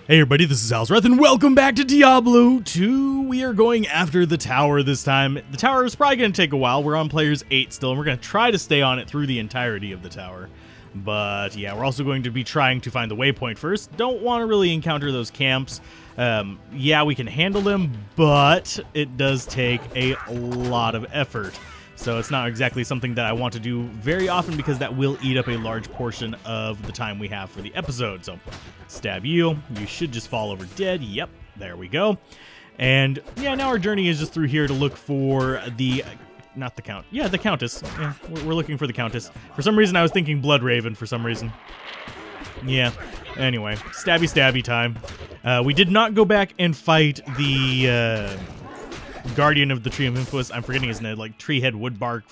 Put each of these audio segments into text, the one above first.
Hey everybody, this is Alzorath, and welcome back to Diablo 2. We are going after the tower this time. The tower is probably going to take a while. We're on players 8 still, and we're going to try to stay on it through the entirety of the tower. But yeah, we're also going to be trying to find the waypoint first. Don't want to really encounter those camps. Yeah, we can handle them, but it does take a lot of effort. So it's not exactly something that I want to do very often because that will eat up a large portion of the time we have for the episode. So stab you. You should just fall over dead. Yep, there we go. And yeah, now our journey is just through here to look for the... not the count. Yeah, the Countess. Yeah, we're looking for the Countess. For some reason, I was thinking Blood Raven for some reason. Yeah. Anyway, stabby time. We did not go back and fight the... Guardian of the Tree of Influence. I'm forgetting his name, like Treehead Woodbark,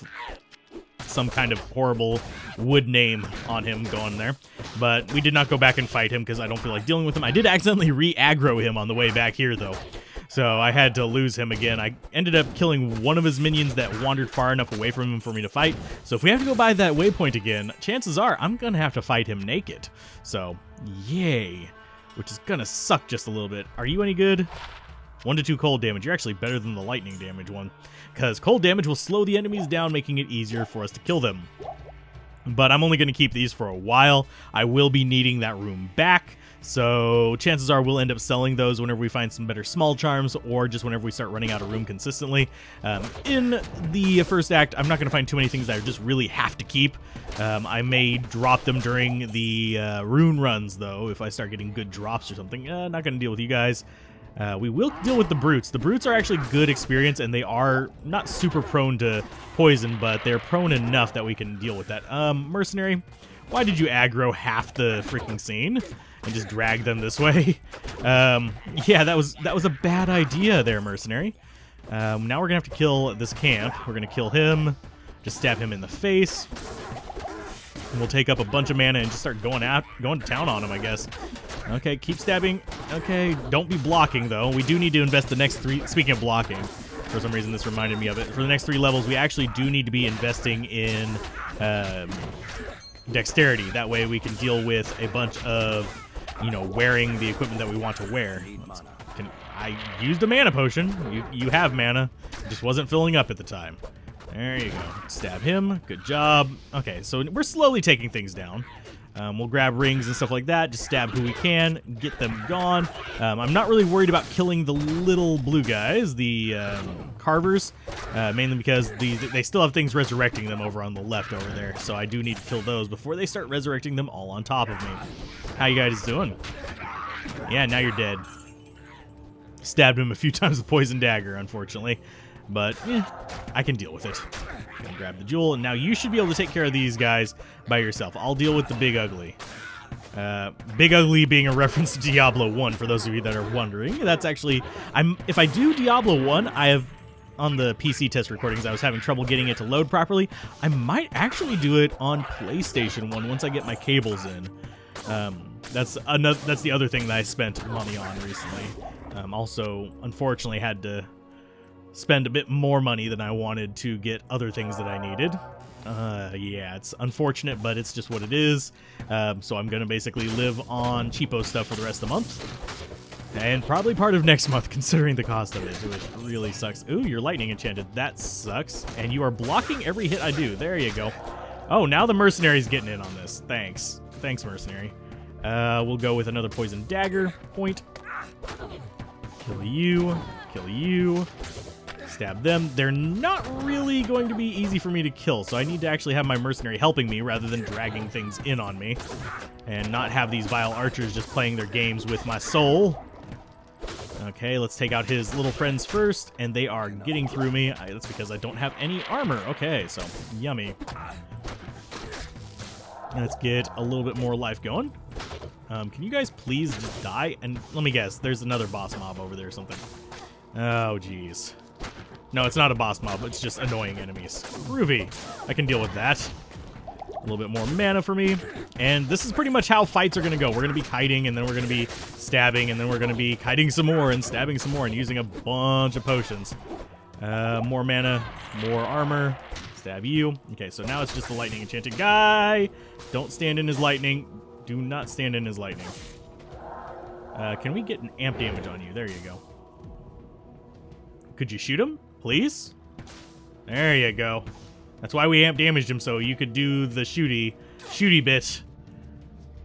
some kind of horrible wood name on him going there. But we did not go back and fight him because I don't feel like dealing with him. I did accidentally re-aggro him on the way back here, though. So I had to lose him again. I ended up killing one of his minions that wandered far enough away from him for me to fight. So if we have to go by that waypoint again, chances are I'm going to have to fight him naked. So, yay. Which is going to suck just a little bit. Are you any good? 1 to 2 cold damage. You're actually better than the lightning damage one, because cold damage will slow the enemies down, making it easier for us to kill them. But I'm only going to keep these for a while. I will be needing that room back, so chances are we'll end up selling those whenever we find some better small charms, or just whenever we start running out of room consistently. In the first act, I'm not going to find too many things that I just really have to keep. I may drop them during the rune runs, though, if I start getting good drops or something. Not going to deal with you guys. We will deal with the brutes. The brutes are actually good experience, and they are not super prone to poison, but they're prone enough that we can deal with that. Mercenary, why did you aggro half the freaking scene and just drag them this way? Yeah, that was a bad idea there, Mercenary. Now we're gonna have to kill this camp. We're gonna kill him, just stab him in the face. And we'll take up a bunch of mana and just start going to town on him, I guess. Okay, keep stabbing. Okay, don't be blocking, though. We do need to invest the next 3... Speaking of blocking, for some reason this reminded me of it. For the next 3 levels, we actually do need to be investing in dexterity. That way we can deal with a bunch of, wearing the equipment that we want to wear. I used a mana potion. You have mana. It just wasn't filling up at the time. There you go. Stab him. Good job. Okay, so we're slowly taking things down. We'll grab rings and stuff like that, just stab who we can, get them gone. I'm not really worried about killing the little blue guys, the carvers, mainly because they still have things resurrecting them over on the left over there, so I do need to kill those before they start resurrecting them all on top of me. How you guys doing? Yeah, now you're dead. Stabbed him a few times with poison dagger, unfortunately, but I can deal with it. And grab the jewel, and now you should be able to take care of these guys by yourself. I'll deal with the Big Ugly. Big Ugly being a reference to Diablo 1, for those of you that are wondering. That's actually... if I do Diablo 1, I have... On the PC test recordings, I was having trouble getting it to load properly. I might actually do it on PlayStation 1 once I get my cables in. That's the other thing that I spent money on recently. Also, unfortunately, had to spend a bit more money than I wanted to get other things that I needed. Yeah, it's unfortunate, but it's just what it is. So I'm gonna basically live on cheapo stuff for the rest of the month. And probably part of next month, considering the cost of it, which really sucks. Ooh, you're lightning enchanted. That sucks. And you are blocking every hit I do. There you go. Oh, now the Mercenary's getting in on this. Thanks. Thanks, Mercenary. We'll go with another poison dagger. Point. Kill you. Kill you. Stab them. They're not really going to be easy for me to kill, so I need to actually have my mercenary helping me rather than dragging things in on me, and not have these vile archers just playing their games with my soul. Okay, let's take out his little friends first, and they are getting through me. That's because I don't have any armor. Okay, so yummy. Let's get a little bit more life going. Can you guys please just die? And let me guess, there's another boss mob over there or something. Oh, jeez. No, it's not a boss mob. It's just annoying enemies. Groovy. I can deal with that. A little bit more mana for me. And this is pretty much how fights are going to go. We're going to be kiting, and then we're going to be stabbing, and then we're going to be kiting some more and stabbing some more and using a bunch of potions. More mana, more armor. Stab you. Okay, so now it's just the lightning enchanted guy. Don't stand in his lightning. Do not stand in his lightning. Can we get an amp damage on you? There you go. Could you shoot him, please? There you go. That's why we amp damaged him, so you could do the shooty bit.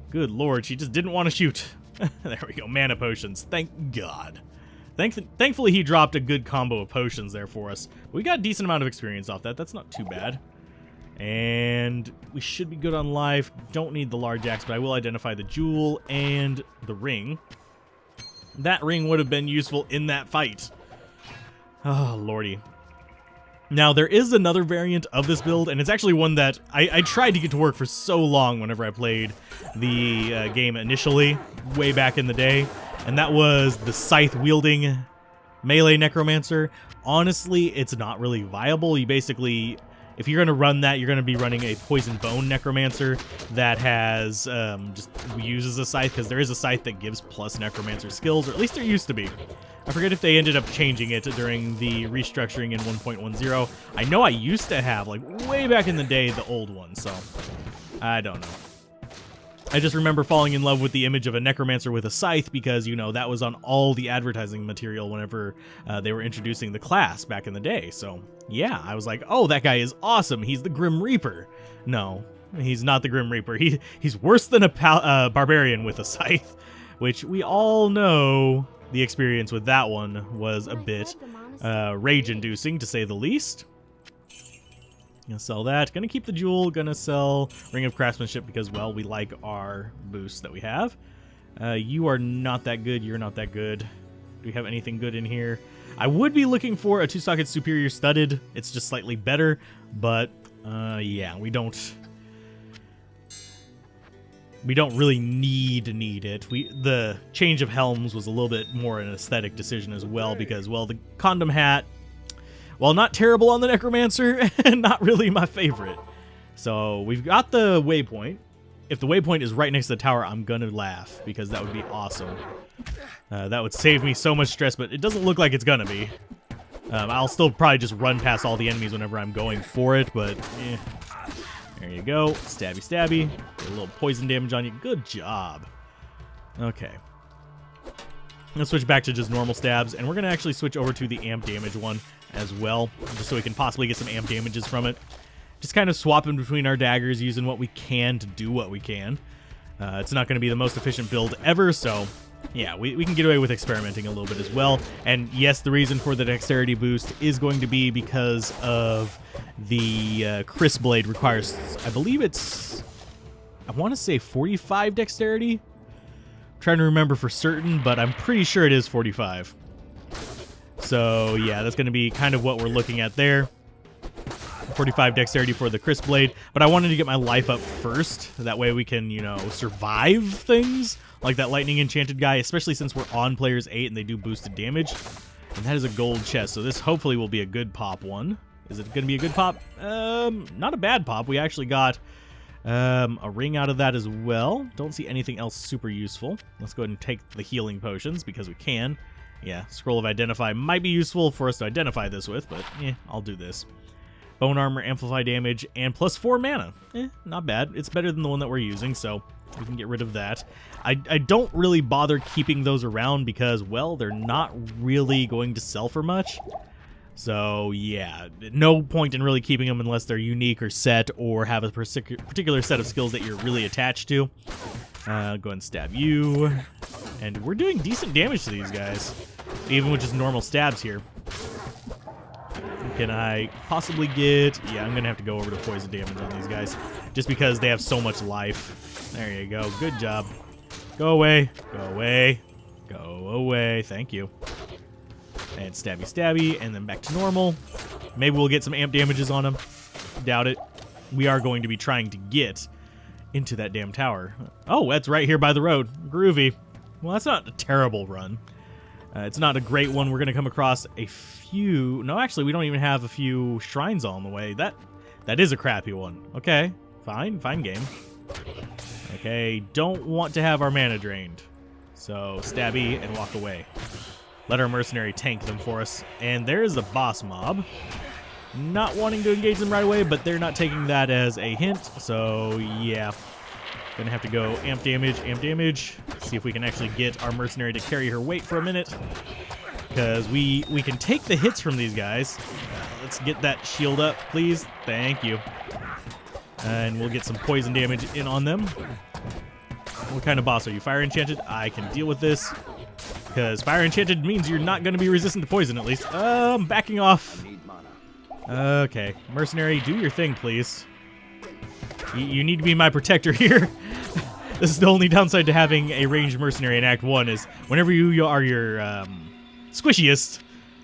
Good lord, she just didn't want to shoot. There we go, mana potions. Thank God. Thankfully, he dropped a good combo of potions there for us. We got a decent amount of experience off that. That's not too bad. And we should be good on life. Don't need the large axe, but I will identify the jewel and the ring. That ring would have been useful in that fight. Oh, lordy. Now, there is another variant of this build, and it's actually one that I tried to get to work for so long whenever I played the game initially, way back in the day, and that was the scythe-wielding melee Necromancer. Honestly, it's not really viable. You basically, if you're going to run that, you're going to be running a Poison Bone Necromancer that has, just uses a scythe, because there is a scythe that gives plus Necromancer skills, or at least there used to be. I forget if they ended up changing it during the restructuring in 1.10. I know I used to have, like, way back in the day, the old one, so I don't know. I just remember falling in love with the image of a Necromancer with a scythe because, you know, that was on all the advertising material whenever they were introducing the class back in the day. So, yeah, I was like, oh, that guy is awesome. He's the Grim Reaper. No, he's not the Grim Reaper. He's worse than a barbarian with a scythe, which we all know the experience with that one was a bit rage-inducing, to say the least. Gonna sell that. Gonna keep the jewel. Gonna sell Ring of Craftsmanship because, well, we like our boosts that we have. You are not that good. You're not that good. Do we have anything good in here? I would be looking for a 2-socket Superior Studded. It's just slightly better, but yeah, we don't really need it. The change of helms was a little bit more an aesthetic decision as well because, well, the condom hat, while not terrible on the Necromancer, not really my favorite. So we've got the waypoint. If the waypoint is right next to the tower, I'm gonna laugh because that would be awesome. That would save me so much stress, but it doesn't look like it's gonna be. I'll still probably just run past all the enemies whenever I'm going for it, but eh. There you go. Stabby, stabby. Get a little poison damage on you. Good job. Okay. Let's switch back to just normal stabs, and we're going to actually switch over to the amp damage one as well, just so we can possibly get some amp damages from it. Just kind of swapping between our daggers, using what we can to do what we can. It's not going to be the most efficient build ever, so yeah, we can get away with experimenting a little bit as well. And yes, the reason for the dexterity boost is going to be because of the Chris Blade requires, I believe it's, I want to say 45 dexterity. I'm trying to remember for certain, but I'm pretty sure it is 45. So yeah, that's going to be kind of what we're looking at there. 45 dexterity for the Chris Blade, but I wanted to get my life up first. That way we can, you know, survive things like that lightning enchanted guy, especially since we're on players 8 and they do boosted damage. And that is a gold chest, so this hopefully will be a good pop one. Is it going to be a good pop? Not a bad pop. We actually got a ring out of that as well. Don't see anything else super useful. Let's go ahead and take the healing potions because we can. Yeah, Scroll of Identify might be useful for us to identify this with, but I'll do this. Bone Armor, Amplify Damage, and plus 4 mana. Not bad. It's better than the one that we're using, so we can get rid of that. I don't really bother keeping those around because, well, they're not really going to sell for much. So, yeah, no point in really keeping them unless they're unique or set or have a particular set of skills that you're really attached to. Go ahead and stab you. And we're doing decent damage to these guys, even with just normal stabs here. Can I possibly get... Yeah, I'm going to have to go over to poison damage on these guys, just because they have so much life. There you go. Good job. Go away. Go away. Go away. Thank you. And stabby, stabby, and then back to normal. Maybe we'll get some amp damages on them. Doubt it. We are going to be trying to get into that damn tower. Oh, that's right here by the road. Groovy. Well, that's not a terrible run. It's not a great one. We're going to come across a few... No, actually, we don't even have a few shrines on the way. That is a crappy one. Okay, fine. Fine game. Okay, don't want to have our mana drained. So, stabby and walk away. Let our mercenary tank them for us. And there's the boss mob. Not wanting to engage them right away, but they're not taking that as a hint. So, yeah. Gonna have to go amp damage. See if we can actually get our mercenary to carry her weight for a minute. Because we can take the hits from these guys. Let's get that shield up, please. Thank you. And we'll get some poison damage in on them. What kind of boss are you? Fire enchanted? I can deal with this. Because fire enchanted means you're not going to be resistant to poison, at least. I'm backing off. Okay. Mercenary, do your thing, please. You need to be my protector here. This is the only downside to having a ranged mercenary in Act 1 is whenever you are your squishiest,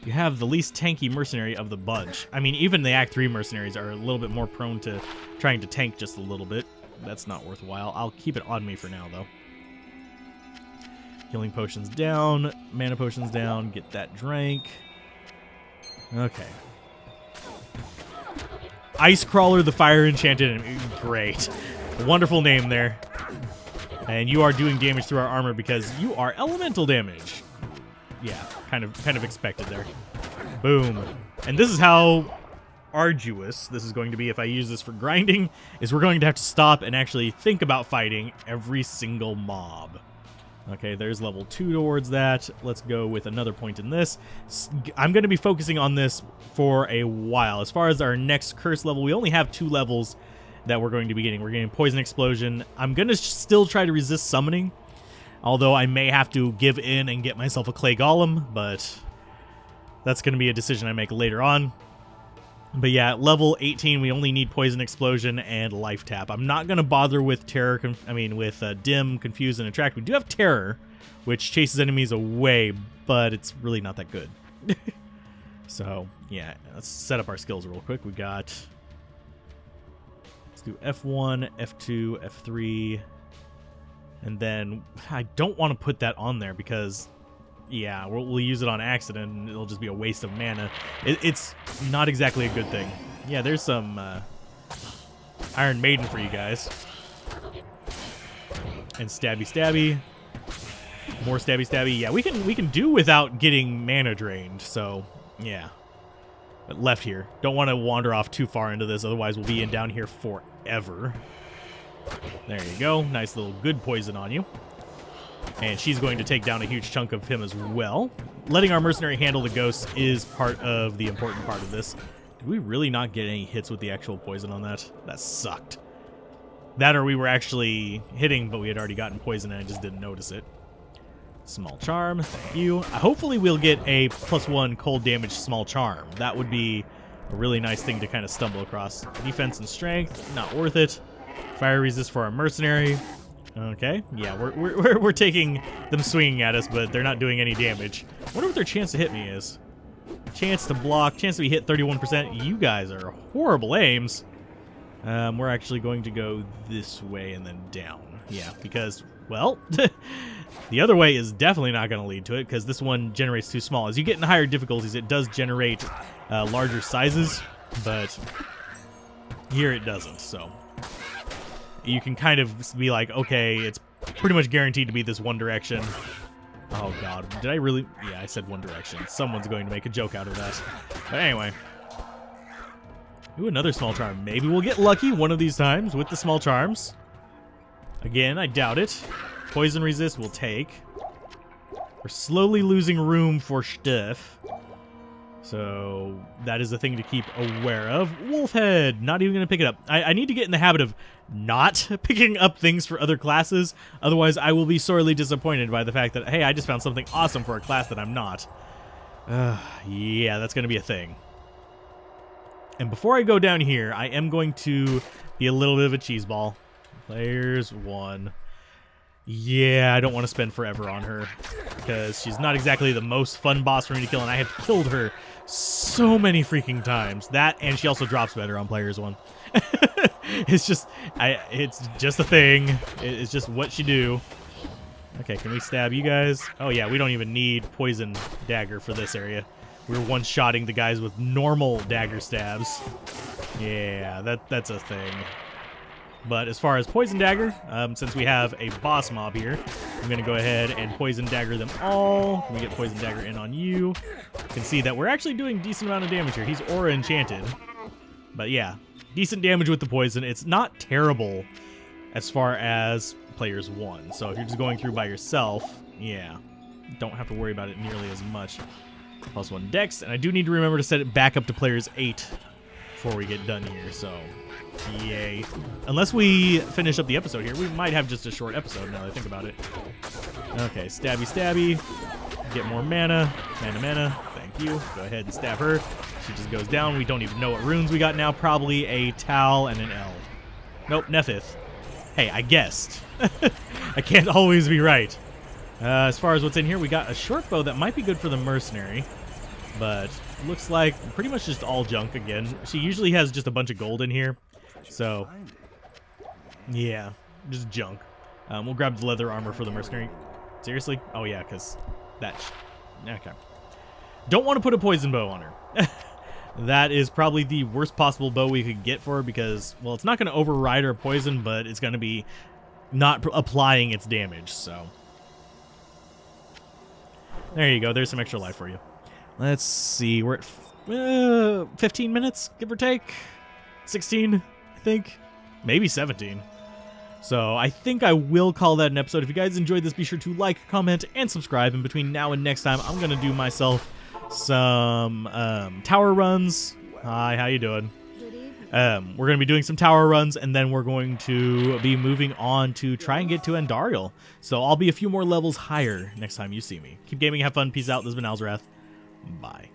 you have the least tanky mercenary of the bunch. I mean, even the Act 3 mercenaries are a little bit more prone to trying to tank just a little bit. That's not worthwhile. I'll keep it on me for now, though. Healing potions down, mana potions down, get that drank. Okay. Ice Crawler the Fire Enchanted, great. Wonderful name there. And you are doing damage through our armor because you are elemental damage. Yeah, kind of expected there. Boom. And this is how arduous this is going to be if I use this for grinding, is we're going to have to stop and actually think about fighting every single mob. Okay, there's level 2 towards that. Let's go with another point in this. I'm going to be focusing on this for a while. As far as our next curse level, we only have 2 levels that we're going to be getting. We're getting Poison Explosion. I'm going to still try to resist summoning, although I may have to give in and get myself a Clay Golem, but that's going to be a decision I make later on. But yeah, at level 18, we only need Poison Explosion and Life Tap. I'm not going to bother with Terror, with Dim, Confuse, and Attract. We do have Terror, which chases enemies away, but it's really not that good. So, yeah, let's set up our skills real quick. We got... Let's do F1, F2, F3, and then I don't want to put that on there because... Yeah, we'll use it on accident, and it'll just be a waste of mana. It's not exactly a good thing. Yeah, there's some Iron Maiden for you guys. And stabby. More stabby. Yeah, we can do without getting mana drained, so yeah. But left here. Don't want to wander off too far into this, otherwise we'll be down here forever. There you go. Nice little good poison on you. And she's going to take down a huge chunk of him as well. Letting our mercenary handle the ghosts is part of the important part of this. Did we really not get any hits with the actual poison on that? That sucked. That or we were actually hitting, but we had already gotten poison and I just didn't notice it. Small charm, thank you. Hopefully we'll get a +1 cold damage small charm. That would be a really nice thing to kind of stumble across. Defense and strength, not worth it. Fire resist for our mercenary. Okay, yeah, we're taking them swinging at us, but they're not doing any damage. I wonder what their chance to hit me is. Chance to block, chance to be hit 31%. You guys are horrible aims. We're actually going to go this way and then down. Yeah, because, well, the other way is definitely not going to lead to it because this one generates too small. As you get in higher difficulties, it does generate larger sizes, but here it doesn't, so... You can kind of be like, okay, it's pretty much guaranteed to be this one direction. Oh, God. Did I really? Yeah, I said one direction. Someone's going to make a joke out of that. But anyway. Ooh, another small charm. Maybe we'll get lucky one of these times with the small charms. Again, I doubt it. Poison resist we'll take. We're slowly losing room for stuff. So that is a thing to keep aware of. Wolfhead, not even going to pick it up. I need to get in the habit of not picking up things for other classes. Otherwise, I will be sorely disappointed by the fact that, hey, I just found something awesome for a class that I'm not. Yeah, that's going to be a thing. And before I go down here, I am going to be a little bit of a cheeseball. There's one. Yeah, I don't want to spend forever on her because she's not exactly the most fun boss for me to kill, and I have killed her so many freaking times. That, and she also drops better on players 1. It's just a thing. It's just what you do. Okay, can we stab you guys? Oh yeah, we don't even need poison dagger for this area. We're one-shotting the guys with normal dagger stabs. Yeah, that's a thing. But as far as Poison Dagger, since we have a boss mob here, I'm going to go ahead and Poison Dagger them all. Can we get Poison Dagger in on you? You can see that we're actually doing a decent amount of damage here. He's Aura Enchanted. But yeah, decent damage with the poison. It's not terrible as far as players 1. So if you're just going through by yourself, yeah, don't have to worry about it nearly as much. +1 dex, and I do need to remember to set it back up to players 8 before we get done here, so yay. Unless we finish up the episode here, we might have just a short episode now that I think about it. Okay, stabby stabby, get more mana, mana, thank you. Go ahead and stab her. She just goes down. We don't even know what runes we got now, probably a Tal and an L. Nope, Nephith. Hey, I guessed. I can't always be right. As far as what's in here, we got a short bow that might be good for the mercenary, but looks like pretty much just all junk again. She usually has just a bunch of gold in here, so yeah, just junk. We'll grab the leather armor for the mercenary. Seriously? Oh yeah, because okay. Don't want to put a poison bow on her. That is probably the worst possible bow we could get for her because, well, it's not going to override her poison, but it's going to be not applying its damage, so there you go. There's some extra life for you. Let's see. We're at 15 minutes, give or take. 16, I think. Maybe 17. So I think I will call that an episode. If you guys enjoyed this, be sure to like, comment, and subscribe. And between now and next time, I'm going to do myself some tower runs. Hi, how you doing? We're going to be doing some tower runs, and then we're going to be moving on to try and get to Andariel. So I'll be a few more levels higher next time you see me. Keep gaming, have fun, peace out. This has been Alzorath. Bye.